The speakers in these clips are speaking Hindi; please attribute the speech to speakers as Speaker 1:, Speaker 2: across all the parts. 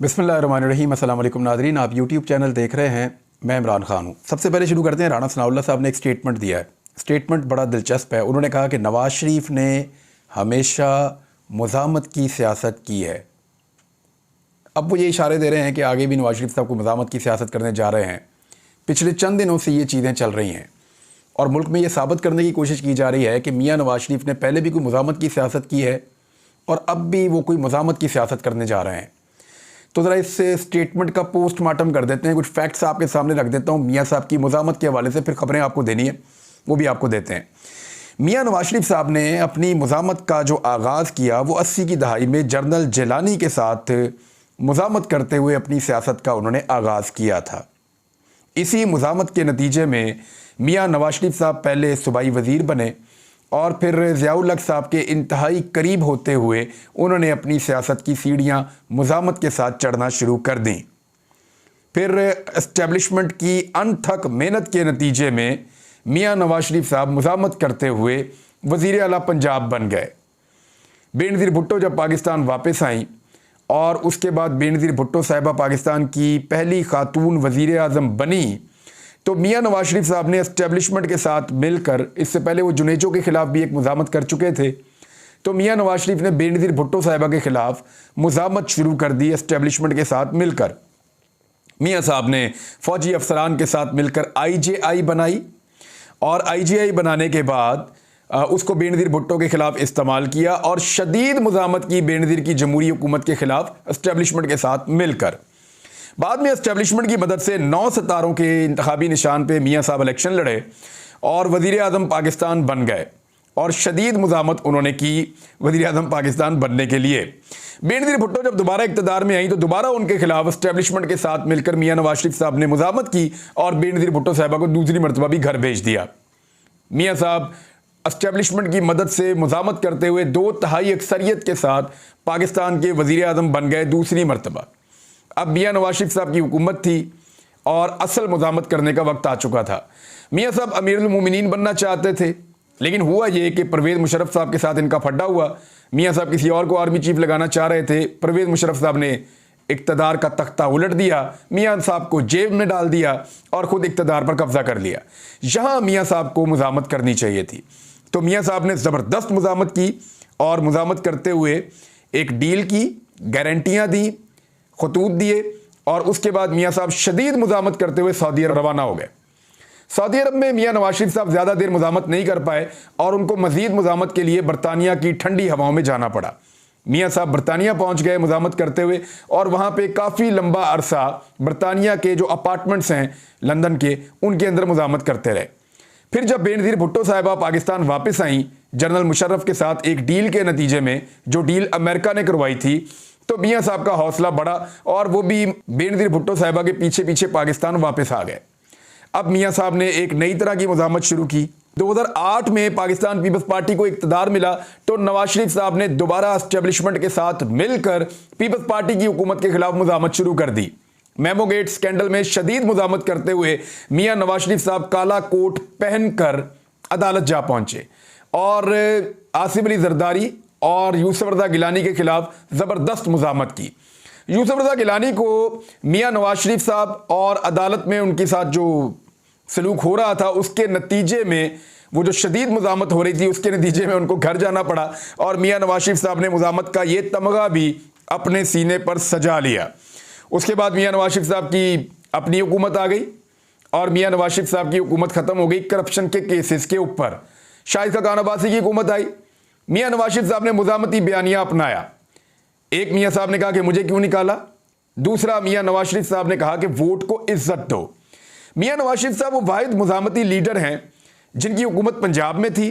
Speaker 1: बिस्मिल्लाहिर्रहमानिर्रहीम। अस्सलाम वालेकुम नाज़रीन, आप यूट्यूब चैनल देख रहे हैं। मैं इमरान खान हूँ। सबसे पहले शुरू करते हैं। राना सनाउल्लाह साहब ने एक स्टेटमेंट दिया है। स्टेटमेंट बड़ा दिलचस्प है। उन्होंने कहा कि नवाज़ शरीफ ने हमेशा मुज़ामत की सियासत की है। अब वो ये इशारे दे रहे हैं कि आगे भी नवाज़ शरीफ साहब को मुज़ामत की सियासत करने जा रहे हैं। पिछले चंद दिनों से ये चीज़ें चल रही हैं और मुल्क में ये साबित करने की कोशिश की जा रही है कि मियाँ नवाज़ शरीफ ने पहले भी कोई मुज़ामत की सियासत की है और अब भी वो कोई मुज़ामत की सियासत करने जा रहे हैं। तो ज़रा इस स्टेटमेंट का पोस्टमार्टम कर देते हैं। कुछ फैक्ट्स आपके सामने रख देता हूँ मियाँ साहब की मुज़ामत के हवाले से, फिर खबरें आपको देनी है वो भी आपको देते हैं। मियाँ नवाज़ शरीफ साहब ने अपनी मुज़ामत का जो आगाज़ किया वो 80 की दहाई में जनरल जिलानी के साथ मुज़ामत करते हुए अपनी सियासत का उन्होंने आगाज़ किया था। इसी मुज़ामत के नतीजे में मियाँ नवाज़ शरीफ साहब पहले सूबाई वज़ीर बने और फिर ज़ियाउल हक़ साहब के इंतहाई करीब होते हुए उन्होंने अपनी सियासत की सीढ़ियाँ मुज़ामत के साथ चढ़ना शुरू कर दी। फिर एस्टेब्लिशमेंट की अनथक मेहनत के नतीजे में मियाँ नवाज़ शरीफ साहब मुज़ामत करते हुए वज़ीर आला पंजाब बन गए। बेनज़ीर भुट्टो जब पाकिस्तान वापस आईं और उसके बाद बेनज़ीर भुट्टो साहिबा पाकिस्तान की पहली खातून वज़ीर आज़म बनी, तो मियाँ नवाज़ शरीफ साहब ने एस्टेब्लिशमेंट के साथ मिलकर, इससे पहले वो जुनेजो के ख़िलाफ़ भी एक मुज़ामत कर चुके थे, तो मियाँ नवाज़ शरीफ ने बेनज़ीर भुट्टो साहिबा के ख़िलाफ़ मुज़ामत शुरू कर दी एस्टेब्लिशमेंट के साथ मिलकर। मियाँ साहब ने फ़ौजी अफसरान के साथ मिलकर IJI बनाई और IJI बनाने के बाद उसको बेनज़ीर भुट्टो के ख़िलाफ़ इस्तेमाल किया और शदीद मुज़ामत की बेनज़ीर की जमहूरी हुकूमत के ख़िलाफ़ एस्टेब्लिशमेंट के साथ मिलकर। बाद में एस्टेब्लिशमेंट की मदद से 9 सितारों के इंतखाबी निशान पे मियाँ साहब इलेक्शन लड़े और वज़ीर आज़म पाकिस्तान बन गए और शदीद मुज़ामत उन्होंने की वज़ीर आज़म पाकिस्तान बनने के लिए। बेनज़ीर भुट्टो जब दोबारा इक़्तिदार में आई तो दोबारा उनके खिलाफ एस्टेब्लिशमेंट के साथ मिलकर मियाँ नवाज़ शरीफ साहब ने मुज़ामत की और बेनज़ीर भुट्टो साहिबा को दूसरी मरतबा भी घर भेज दिया। मियाँ साहब एस्टेब्लिशमेंट की मदद से मुज़ामत करते हुए 2/3 अक्सरियत के साथ पाकिस्तान के वज़ीर आज़म बन गए दूसरी मरतबा। अब मियाँ नवाज़ शरीफ साहब की हुकूमत थी और असल मुज़ामत करने का वक्त आ चुका था। मियाँ साहब अमीरुल मोमिनीन बनना चाहते थे, लेकिन हुआ ये कि परवेज़ मुशर्रफ साहब के साथ इनका फड्डा हुआ। मियाँ साहब किसी और को आर्मी चीफ लगाना चाह रहे थे। परवेज़ मुशर्रफ साहब ने इक़्तिदार का तख्ता उलट दिया, मियाँ साहब को जेब में डाल दिया और ख़ुद इक़्तिदार पर कब्ज़ा कर लिया। यहाँ मियाँ साहब को मुज़ामत करनी चाहिए थी, तो मियाँ साहब ने ज़बरदस्त मुज़ामत की और मुज़ामत करते हुए एक डील की, गारंटियाँ दी, खतूत दिए और उसके बाद मियाँ साहब शदीद मुज़ामत करते हुए सऊदी अरब रवाना हो गए। सऊदी अरब में मियाँ नवाज़ शरीफ साहब ज़्यादा देर मुज़ामत नहीं कर पाए और उनको मज़ीद मुज़ामत के लिए बरतानिया की ठंडी हवाओं में जाना पड़ा। मियाँ साहब बरतानिया पहुँच गए मुज़ामत करते हुए और वहाँ पे काफ़ी लंबा अरसा बरतानिया के जो अपार्टमेंट्स हैं लंदन के, उनके अंदर मुज़ामत करते रहे। फिर जब बेनज़ीर भुट्टो साहिबा पाकिस्तान वापस आईं जनरल मुशर्रफ के साथ एक डील के नतीजे में, जो डील अमेरिका ने करवाई थी, तो मियाँ साहब का हौसला बढ़ा और वो भी बेनज़ीर भुट्टो साहिबा के पीछे पीछे पाकिस्तान वापस आ गए। अब मियाँ साहब ने एक नई तरह की मुज़ामत शुरू की। 2008 में पाकिस्तान पीपल्स पार्टी को इक़्तिदार मिला तो नवाज़ शरीफ साहब ने दोबारा एस्टेब्लिशमेंट के साथ मिलकर पीपल्स पार्टी की हुकूमत के खिलाफ मुज़ामत शुरू कर दी। मेमो गेट स्कैंडल में शदीद मुज़ामत करते हुए मियाँ नवाज़ शरीफ साहब काला कोट पहनकर अदालत जा पहुंचे और आसिफ अली जरदारी और यूसुफ रज़ा गिलानी के खिलाफ ज़बरदस्त मुज़ामत की। यूसुफ रज़ा गिलानी को मियाँ नवाज़ शरीफ साहब और अदालत में उनके साथ जो सलूक हो रहा था उसके नतीजे में, वो जो शदीद मुज़ामत हो रही थी उसके नतीजे में उनको घर जाना पड़ा और मियाँ नवाज़ शरीफ साहब ने मुज़ामत का ये तमगा भी अपने सीने पर सजा लिया। उसके बाद मियाँ नवाज़ शरीफ साहब की अपनी हुकूमत आ गई और मियाँ नवाज़ शरीफ साहब की हुकूमत ख़त्म हो गई करप्शन के केसेस के ऊपर। शाहिद खान अब्बासी की हुकूमत आई, मियाँ नवाज़ शरीफ साहब ने मुज़ामती बयानिया अपनाया। एक मियाँ साहब ने कहा कि मुझे क्यों निकाला, दूसरा मियाँ नवाज़ शरीफ साहब ने कहा कि वोट को इज्जत दो। मियाँ नवाज़ शरीफ साहब वो वाहिद मुज़ामती लीडर हैं जिनकी हुकूमत पंजाब में थी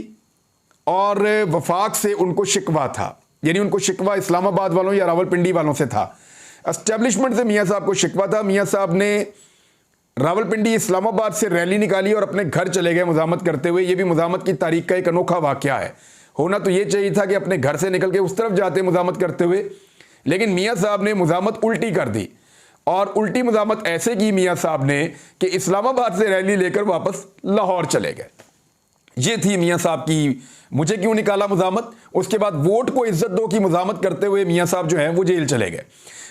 Speaker 1: और वफाक से उनको शिकवा था, यानी उनको शिकवा इस्लामाबाद वालों या रावलपिंडी वालों से था। एस्टेब्लिशमेंट से मियाँ साहब को शिकवा था। मियाँ साहब ने रावलपिंडी इस्लामाबाद से रैली निकाली और अपने घर चले गए मुज़ामत करते हुए। ये भी मुज़ामत की तारीख का एक अनोखा वाक़या है। होना तो ये चाहिए था कि अपने घर से निकल के उस तरफ जाते मुज़ामत करते हुए, लेकिन मियाँ साहब ने मुज़ामत उल्टी कर दी और उल्टी मुज़ामत ऐसे की मियाँ साहब ने कि इस्लामाबाद से रैली लेकर वापस लाहौर चले गए। ये थी मियाँ साहब की मुझे क्यों निकाला मुज़ामत। उसके बाद वोट को इज्जत दो की मुज़ामत करते हुए मियाँ साहब जो हैं वो जेल चले गए।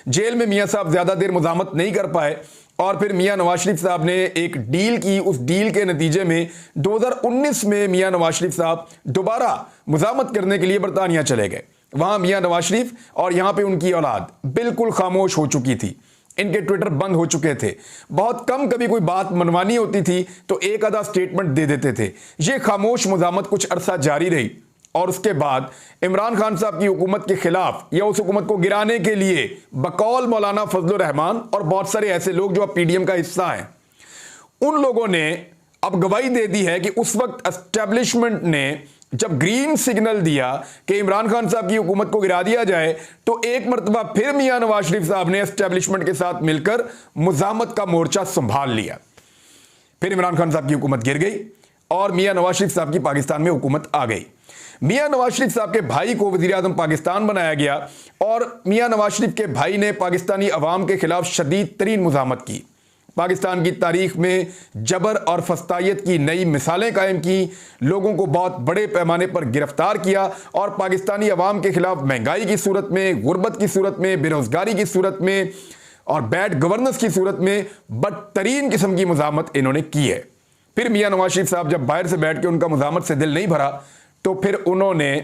Speaker 1: जेल में मियां साहब ज्यादा देर मुजामत नहीं कर पाए और फिर मियां नवाज शरीफ साहब ने एक डील की। उस डील के नतीजे में 2019 में मियां नवाज शरीफ साहब दोबारा मुजामत करने के लिए बरतानिया चले गए। वहां मियां नवाज शरीफ और यहां पे उनकी औलाद बिल्कुल खामोश हो चुकी थी, इनके ट्विटर बंद हो चुके थे। बहुत कम कभी कोई बात मनवानी होती थी तो एक आधा स्टेटमेंट दे देते थे। ये खामोश मुजामत कुछ अरसा जारी रही और उसके बाद इमरान खान साहब की हुकूमत के खिलाफ या उस हुकूमत को गिराने के लिए बकौल मौलाना फजलुर रहमान और बहुत सारे ऐसे लोग जो अब पीडीएम का हिस्सा हैं, उन लोगों ने अब गवाही दे दी है कि उस वक्त एस्टेब्लिशमेंट ने जब ग्रीन सिग्नल दिया कि इमरान खान साहब की हुकूमत को गिरा दिया जाए तो एक मरतबा फिर मियां नवाज शरीफ साहब ने एस्टेब्लिशमेंट के साथ मिलकर मुजामत का मोर्चा संभाल लिया। फिर इमरान खान साहब की हुकूमत गिर गई और मियां नवाज शरीफ साहब की पाकिस्तान में हुकूमत आ गई। मियां नवाज शरीफ साहब के भाई को वजीर आजम पाकिस्तान बनाया गया और मियां नवाज शरीफ के भाई ने पाकिस्तानी अवाम के खिलाफ शदीद तरीन मुजामत की। पाकिस्तान की तारीख में जबर और फस्तायत की नई मिसालें कायम की, लोगों को बहुत बड़े पैमाने पर गिरफ्तार किया और पाकिस्तानी अवाम के खिलाफ महंगाई की सूरत में, गुर्बत की सूरत में, बेरोजगारी की सूरत में और बैड गवर्नेंस की सूरत में बदतरीन किस्म की मुजामत इन्होंने की है। फिर मियां नवाज शरीफ साहब जब बाहर से बैठ के उनका मुजामत से दिल नहीं भरा तो फिर उन्होंने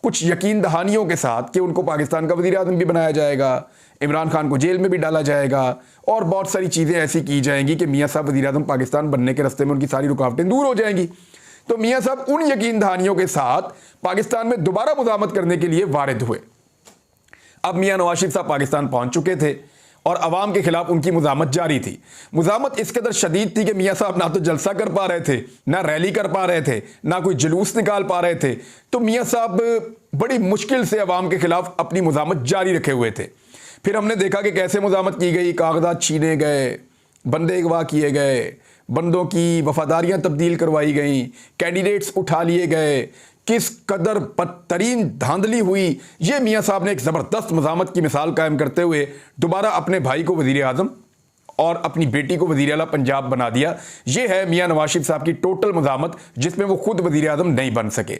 Speaker 1: कुछ यकीन दहानियों के साथ कि उनको पाकिस्तान का वज़ीर आज़म भी बनाया जाएगा, इमरान खान को जेल में भी डाला जाएगा और बहुत सारी चीज़ें ऐसी की जाएंगी कि मियां साहब वज़ीर आज़म पाकिस्तान बनने के रास्ते में उनकी सारी रुकावटें दूर हो जाएंगी। तो मियां साहब उन यकीन दहानियों के साथ पाकिस्तान में दोबारा मुजामत करने के लिए वारिद हुए। अब मियां नवाज शरीफ साहब पाकिस्तान पहुंच चुके थे और अवाम के खिलाफ उनकी मुजामत जारी थी। मुजामत इस कदर शदीद थी कि मियां साहब ना तो जलसा कर पा रहे थे, ना रैली कर पा रहे थे, ना कोई जुलूस निकाल पा रहे थे। तो मियां साहब बड़ी मुश्किल से अवाम के खिलाफ अपनी मुजामत जारी रखे हुए थे। फिर हमने देखा कि कैसे मुजामत की गई, कागजात छीने गए, बंदे अगवा किए गए, बंदों की वफादारियां तब्दील करवाई गई, कैंडिडेट्स उठा लिए गए, किस कदर बदतरीन धांधली हुई। ये मियां साहब ने एक ज़बरदस्त मुजामत की मिसाल कायम करते हुए दोबारा अपने भाई को वज़ीर आज़म और अपनी बेटी को वज़ीर आला पंजाब बना दिया। ये है मियां नवाज शरीफ साहब की टोटल मुजामत जिसमें वो खुद वज़ीर आज़म नहीं बन सके।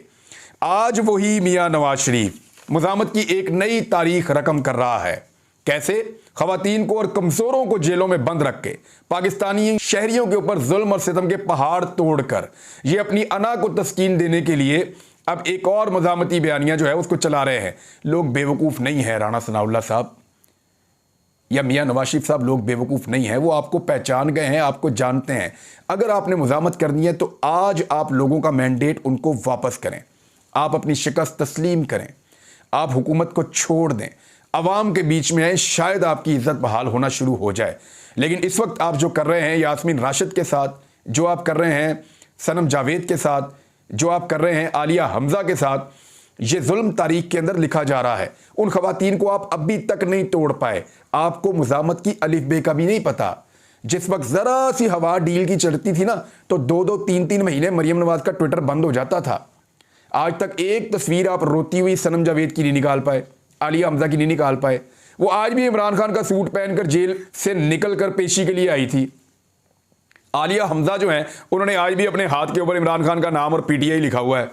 Speaker 1: आज वही मियां नवाज शरीफ मुजामत की एक नई तारीख रकम कर रहा है। कैसे? खवातीन को और कमजोरों को जेलों में बंद रख के, पाकिस्तानी शहरियों के ऊपर जुल्म और सितम के पहाड़ तोड़कर, ये अपनी अना को तस्कीन देने के लिए अब एक और मुजामती बयानिया जो है उसको चला रहे हैं। लोग बेवकूफ़ नहीं है राणा सनाउल्लाह साहब या मियां नवाज शरीफ साहब, लोग बेवकूफ़ नहीं है, वो आपको पहचान गए हैं, आपको जानते हैं। अगर आपने मुजामत करनी है तो आज आप लोगों का मैंडेट उनको वापस करें, आप अपनी शिकस्त तस्लीम करें, आप हुकूमत को छोड़ दें, अवाम के बीच में आए, शायद आपकी इज्जत बहाल होना शुरू हो जाए। लेकिन इस वक्त आप जो कर रहे हैं यास्मीन राशिद के साथ, जो आप कर रहे हैं सनम जावेद के साथ, जो आप कर रहे हैं आलिया हमजा के साथ, ये जुल्म तारीख के अंदर लिखा जा रहा है। उन खवातीन को आप अभी तक नहीं तोड़ पाए। आपको मुजामत की अलिफ बे का भी नहीं पता। जिस वक्त जरा सी हवा डील की चलती थी ना तो 2-2, 3-3 महीने मरियम नवाज का ट्विटर बंद हो जाता था। आज तक एक तस्वीर आप रोती हुई सनम जावेद की नहीं निकाल पाए, आलिया हमजा की नहीं निकाल पाए। वो आज भी इमरान खान का सूट पहनकर जेल से निकलकर पेशी के लिए आई थी। आलिया हमजा जो है उन्होंने आज भी अपने हाथ के ऊपर इमरान खान का नाम और पीटीआई लिखा हुआ है।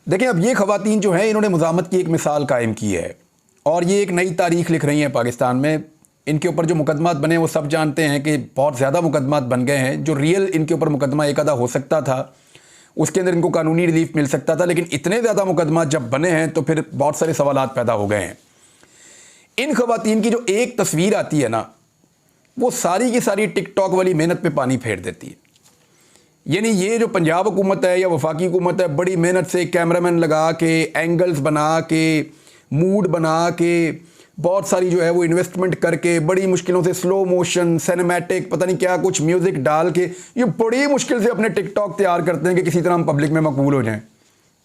Speaker 1: देखें, अब ये खवातीन जो हैं इन्होंने मुजामत की एक मिसाल कायम की है और ये एक नई तारीख लिख रही हैं पाकिस्तान में। इनके ऊपर जो मुकदमात बने वो सब जानते हैं कि बहुत ज़्यादा मुकदमात बन गए हैं। जो रियल इनके ऊपर मुकदमा एक आधा हो सकता था उसके अंदर इनको कानूनी रिलीफ मिल सकता था, लेकिन इतने ज़्यादा मुकदमात जब बने हैं तो फिर बहुत सारे सवालात पैदा हो गए हैं। इन खवातीन की जो एक तस्वीर आती है ना वो सारी की सारी टिकटॉक वाली मेहनत पे पानी फेर देती है। यानी ये जो पंजाब हुकूमत है या वफाकी हुकूमत है, बड़ी मेहनत से कैमरामैन लगा के, एंगल्स बना के, मूड बना के, बहुत सारी जो है वो इन्वेस्टमेंट करके, बड़ी मुश्किलों से स्लो मोशन, सिनेमैटिक, पता नहीं क्या कुछ म्यूज़िक डाल के ये बड़ी मुश्किल से अपने टिकटॉक तैयार करते हैं कि किसी तरह हम पब्लिक में मकबूल हो जाएं।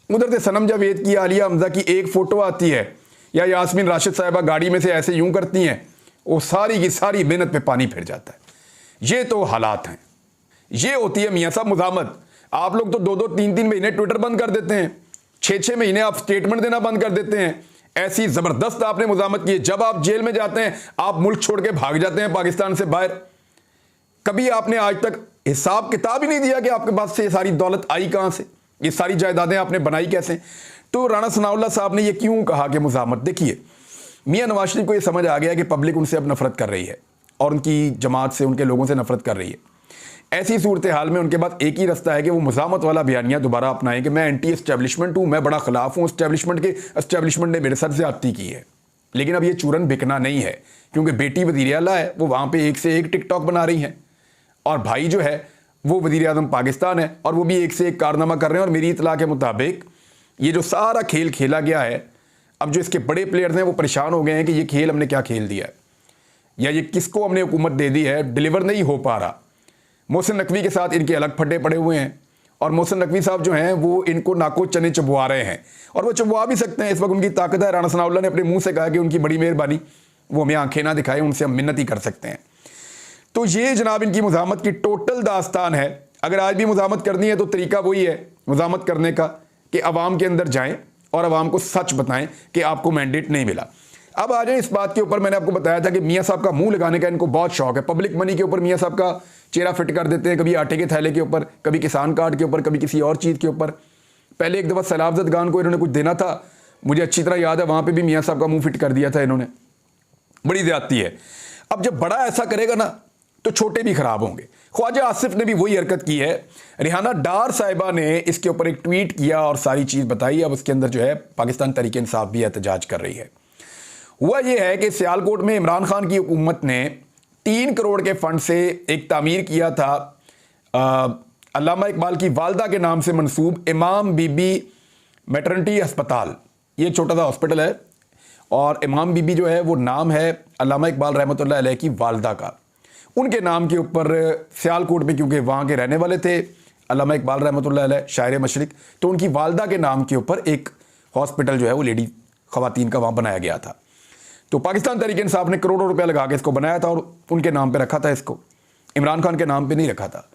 Speaker 1: उधर से सनम जावेद की, आलिया हमजा की एक फ़ोटो आती है या यास्मीन राशिद साहिबा गाड़ी में से ऐसे यूं करती हैं, वो सारी की सारी मेहनत पे पानी फिर जाता है। ये तो हालात हैं। ये होती है मियां साहब मुजामत। आप लोग तो 2-2, 3-3 महीने ट्विटर बंद कर देते हैं, 6-6 महीने आप स्टेटमेंट देना बंद कर देते हैं। ऐसी जबरदस्त आपने मुजामत की है। जब आप जेल में जाते हैं आप मुल्क छोड़ के भाग जाते हैं पाकिस्तान से बाहर। कभी आपने आज तक हिसाब किताब ही नहीं दिया कि आपके पास से ये सारी दौलत आई कहां से, ये सारी जायदादें आपने बनाई कैसे। तो राणा सनाउल्लाह साहब ने ये क्यों कहा कि मुजामत, देखिए मियां नवाज शरीफ को ये समझ आ गया कि पब्लिक उनसे अब नफरत कर रही है और उनकी जमात से, उनके लोगों से नफरत कर रही है। ऐसी सूरत हाल में उनके पास एक ही रास्ता है कि वो मुजामत वाला बयानिया दोबारा अपनाएं कि मैं एंटी एस्टेब्लिशमेंट हूं, मैं बड़ा खिलाफ हूं एस्टेब्लिशमेंट के, एस्टेब्लिशमेंट ने मेरे साथ ज्यादती की है। लेकिन अब ये चूरन बिकना नहीं है, क्योंकि बेटी वज़ीर आला है, वो वहां पे एक से एक टिकटॉक बना रही हैं, और भाई जो है वो वज़ीर आज़म पाकिस्तान है और वो भी एक से एक कारनामा कर रहे हैं। और मेरी इतला के मुताबिक ये जो सारा खेल खेला गया है, अब जो इसके बड़े प्लेयर्स हैं वो परेशान हो गए हैं कि ये खेल हमने क्या खेल दिया है, या ये किसको हमने हुकूमत दे दी है, डिलीवर नहीं हो पा रहा। मोहसिन नकवी के साथ इनके अलग फड्डे पड़े हुए हैं, और मोहसिन नकवी साहब जो हैं वो इनको नाको चने चबवा रहे हैं, और वो चबवा भी सकते हैं, इस वक्त उनकी ताकत है। राणा सनाउल्लाह ने अपने मुंह से कहा कि उनकी बड़ी मेहरबानी, वो हमें आंखें ना दिखाएं, उनसे हम मिन्नत ही कर सकते हैं। तो ये जनाब इनकी मुजामत की टोटल दास्तान है। अगर आज भी मुजामत करनी है तो तरीका वही है मुजामत करने का कि अवाम के अंदर जाएं और अवाम को सच बताएं कि आपको मैंडेट नहीं मिला। अब आ जाए इस बात के ऊपर, मैंने आपको बताया था कि मियाँ साहब का मुंह लगाने का इनको बहुत शौक है। पब्लिक मनी के ऊपर मियाँ साहब का चेहरा फिट कर देते हैं, कभी आटे के थैले के ऊपर, कभी किसान कार्ड के ऊपर, कभी किसी और चीज़ के ऊपर। पहले एक दफ़ा सैलाब ज़दगान को इन्होंने कुछ देना था, मुझे अच्छी तरह याद है, वहाँ पर भी मियाँ साहब का मुँह फिट कर दिया था इन्होंने। बड़ी ज़्यादती है। अब जब बड़ा ऐसा करेगा ना तो छोटे भी खराब होंगे। ख्वाजा आसिफ ने भी वही हरकत की है। रिहाना डार साहिबा ने इसके ऊपर एक ट्वीट किया और सारी चीज़ बताई। अब उसके अंदर जो है पाकिस्तान तहरीक इंसाफ भी एहतजाज कर रही है। हुआ यह है कि सियालकोट में इमरान खान की हुकूमत ने 3 करोड़ के फंड से एक तामीर किया था अल्लामा इकबाल की वालदा के नाम से मंसूब इमाम बीबी मैटरनिटी अस्पताल। ये छोटा सा हॉस्पिटल है और इमाम बीबी जो है वो नाम है अल्लामा इकबाल रहमतुल्लाह अलैह की वालदा का। उनके नाम के ऊपर सियालकोट में, क्योंकि वहाँ के रहने वाले थे अल्लामा इकबाल रहमतुल्लाह अलैह शायर मशरिक, तो उनकी वालदा के नाम के ऊपर एक हॉस्पिटल जो है वो लेडी ख़वातीन का वहाँ बनाया गया था। तो पाकिस्तान तहरीक इंसाफ ने करोड़ों रुपया लगा के इसको बनाया था और उनके नाम पे रखा था, इसको इमरान खान के नाम पे नहीं रखा था।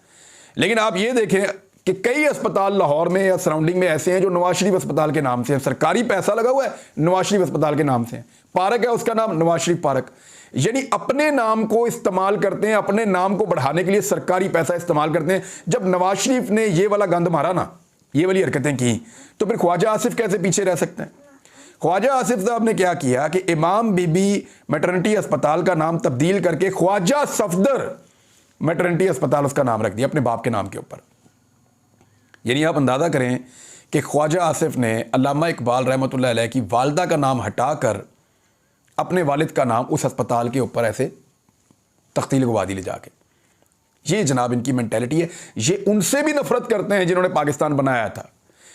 Speaker 1: लेकिन आप ये देखें कि कई अस्पताल लाहौर में या सराउंडिंग में ऐसे हैं जो नवाज शरीफ अस्पताल के नाम से है, सरकारी पैसा लगा हुआ है नवाज शरीफ अस्पताल के नाम से। पार्क है उसका नाम नवाज शरीफ पार्क, यानी अपने नाम को इस्तेमाल करते हैं, अपने नाम को बढ़ाने के लिए सरकारी पैसा इस्तेमाल करते हैं। जब नवाज शरीफ ने ये वाला गंद मारा ना, ये वाली हरकतें की, तो फिर ख्वाजा आसिफ कैसे पीछे रह सकते हैं। ख्वाजा आसिफ साहब ने क्या किया कि इमाम बीबी मैटरनिटी अस्पताल का नाम तब्दील करके ख्वाजा सफदर मैटरनिटी अस्पताल उसका नाम रख दिया अपने बाप के नाम के ऊपर। यानी आप अंदाज़ा करें कि ख्वाजा आसिफ ने अल्लामा इकबाल रहमतुल्लाह अलैह की वालदा का नाम हटाकर अपने वालिद का नाम उस अस्पताल के ऊपर ऐसे तख्ती लगवा दी ले जाके। ये जनाब इनकी मेंटेलिटी है। ये उनसे भी नफरत करते हैं जिन्होंने पाकिस्तान बनाया था।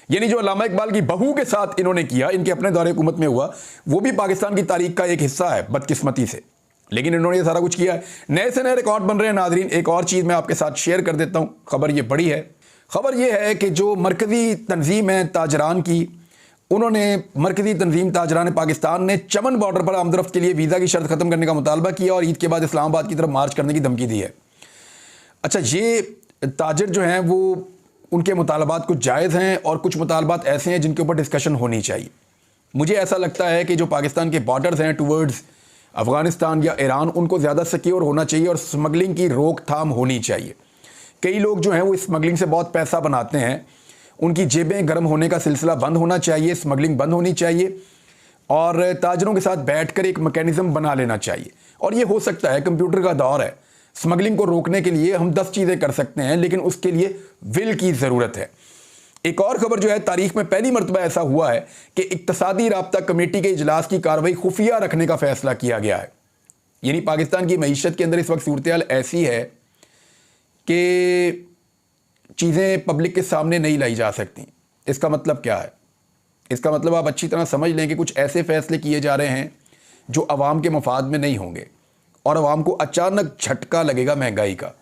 Speaker 1: यानी जो अल्लामा इकबाल की बहू के साथ इन्होंने किया, इनके अपने दौरे हुकूमत में हुआ, वो भी पाकिस्तान की तारीख का एक हिस्सा है बदकिस्मती से। लेकिन इन्होंने ये सारा कुछ किया है। नए से नए रिकॉर्ड बन रहे हैं नाजरीन। एक और चीज़ मैं आपके साथ शेयर कर देता हूँ, खबर ये बड़ी है। खबर ये है कि जो मरकज़ी तंजीम है ताजरान की, उन्होंने मरकज़ी तंजीम ताजरान पाकिस्तान ने चमन बॉर्डर पर आमदरफ्त के लिए वीज़ा की शर्त ख़त्म करने का मुतालबा किया और ईद के बाद इस्लामाबाद की तरफ मार्च करने की धमकी दी है। अच्छा, ये ताजर जो हैं वो उनके मुतालबात कुछ जायज़ हैं और कुछ मुतालबात ऐसे हैं जिनके ऊपर डिस्कशन होनी चाहिए। मुझे ऐसा लगता है कि जो पाकिस्तान के बॉर्डर्स हैं टूवर्ड्स अफ़गानिस्तान या ईरान, उनको ज़्यादा सिक्योर होना चाहिए और स्मगलिंग की रोकथाम होनी चाहिए। कई लोग जो हैं वो स्मगलिंग से बहुत पैसा बनाते हैं, उनकी जेबें गर्म होने का सिलसिला बंद होना चाहिए, स्मगलिंग बंद होनी चाहिए और ताजरों के साथ बैठकर एक मैकेनिज़्म बना लेना चाहिए। और ये हो सकता है, कंप्यूटर का दौर है, स्मगलिंग को रोकने के लिए हम 10 चीज़ें कर सकते हैं, लेकिन उसके लिए विल की ज़रूरत है। एक और खबर जो है, तारीख में पहली मरतबा ऐसा हुआ है कि इक्तसादी राब्ता कमेटी के इजलास की कार्रवाई खुफिया रखने का फैसला किया गया है। यानी पाकिस्तान की मईशत के अंदर इस वक्त सूरत हाल ऐसी है कि चीज़ें पब्लिक के सामने नहीं लाई जा सकती। इसका मतलब क्या है? इसका मतलब आप अच्छी तरह समझ लें कि कुछ ऐसे फैसले किए जा रहे हैं जो अवाम के मफाद में नहीं होंगे और अवाम को अचानक झटका लगेगा महंगाई का।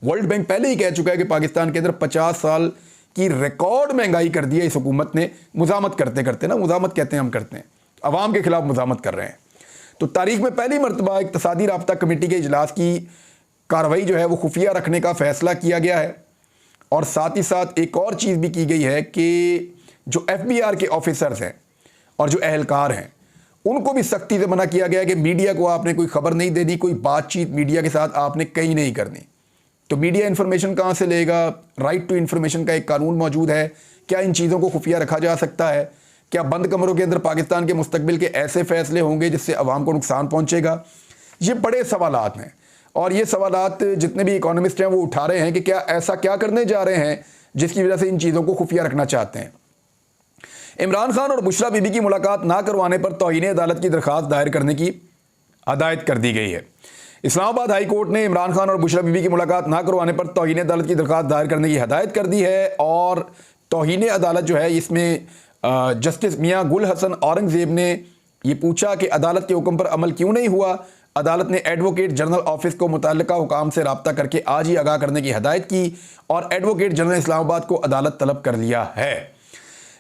Speaker 1: वर्ल्ड बैंक पहले ही कह चुका है कि पाकिस्तान के अंदर 50 साल की रिकॉर्ड महंगाई कर दी है इस हुकूमत ने, मुजामत करते करते ना, मुजामत कहते हैं हम करते हैं, अवाम के खिलाफ मुजामत कर रहे हैं। तो तारीख में पहली मरतबा इक्तसादी राब्ता कमेटी के इजलास की कार्रवाई जो है वो खुफिया रखने का फैसला किया गया है। और साथ ही साथ एक और चीज़ भी की गई है कि जो FBR के ऑफिसर्स हैं और जो अहलकार हैं उनको भी सख्ती से मना किया गया है कि मीडिया को आपने कोई खबर नहीं देनी, कोई बातचीत मीडिया के साथ आपने कहीं नहीं करनी। तो मीडिया इन्फॉर्मेशन कहाँ से लेगा? राइट टू इन्फॉर्मेशन का एक कानून मौजूद है। क्या इन चीज़ों को खुफिया रखा जा सकता है? क्या बंद कमरों के अंदर पाकिस्तान के मुस्तकबिल के ऐसे फैसले होंगे जिससे अवाम को नुकसान पहुंचेगा? ये बड़े सवालात हैं और ये सवालात जितने भी इकोनॉमिस्ट हैं वो उठा रहे हैं कि क्या ऐसा क्या करने जा रहे हैं जिसकी वजह से इन चीज़ों को खुफिया रखना चाहते हैं। इमरान खान और बुशरा बीबी की मुलाकात ना करवाने पर तौहीन अदालत की दरख्वास्त दायर करने की हदायत कर दी गई है। इस्लामाबाद हाई कोर्ट ने इमरान खान और बुशरा बीबी की मुलाकात ना करवाने पर तौहीन अदालत की दरख्वास्त दायर करने की हदायत कर दी है। और तौहीन अदालत जो है इसमें जस्टिस मियां गुल हसन औरंगजेब ने ये पूछा कि अदालत के हुक्म पर अमल क्यों नहीं हुआ। अदालत ने एडवोकेट जनरल ऑफिस को मुतल्लिका हुकाम से रब्ता करके आज ही आगाह करने की हदायत की और एडवोकेट जनरल इस्लामाबाद को अदालत तलब कर लिया है।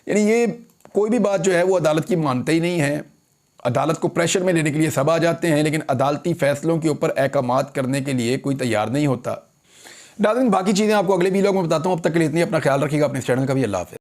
Speaker 1: यानी ये कोई भी बात जो है वो अदालत की मानते ही नहीं है। अदालत को प्रेशर में लेने के लिए सब आ जाते हैं, लेकिन अदालती फैसलों के ऊपर अहकामात करने के लिए कोई तैयार नहीं होता। नाज़रीन, बाकी चीज़ें आपको अगले वीडियो में बताता हूँ। अब तक के लिए इतनी, अपना ख्याल रखिएगा, अपने इस चैनल का भी। अल्लाह हाफ़िज़।